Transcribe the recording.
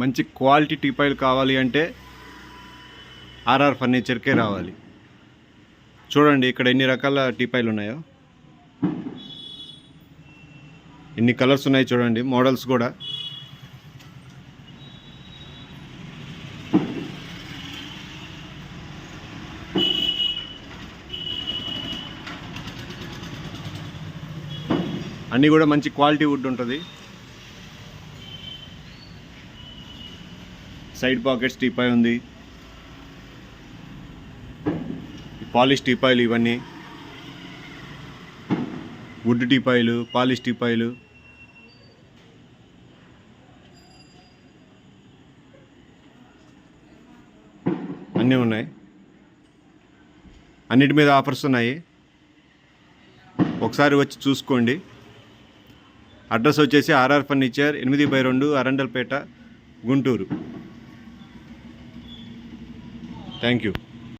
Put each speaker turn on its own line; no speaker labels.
మంచి క్వాలిటీ టీపాయిలు కావాలి అంటే ఆర్ఆర్ ఫర్నిచర్కే రావాలి. చూడండి ఇక్కడ ఎన్ని రకాల టీపాయిలు ఉన్నాయో, ఎన్ని కలర్స్ ఉన్నాయి చూడండి, మోడల్స్ కూడా. అన్నీ కూడా మంచి క్వాలిటీ వుడ్ ఉంటుంది. సైడ్ పాకెట్స్ టీపాయ్ ఉంది, పాలిష్ టీపాయిలు ఇవన్నీ వుడ్ టీపాయిలు, పాలిష్ టీపాయిలు. అన్నీ ఉన్నాయి, అన్నిటి మీద ఆఫర్స్ ఉన్నాయి. ఒకసారి వచ్చి చూసుకోండి. అడ్రస్ వచ్చేసి RR furniture, 8/2 Arundelpet, Guntur. Thank you.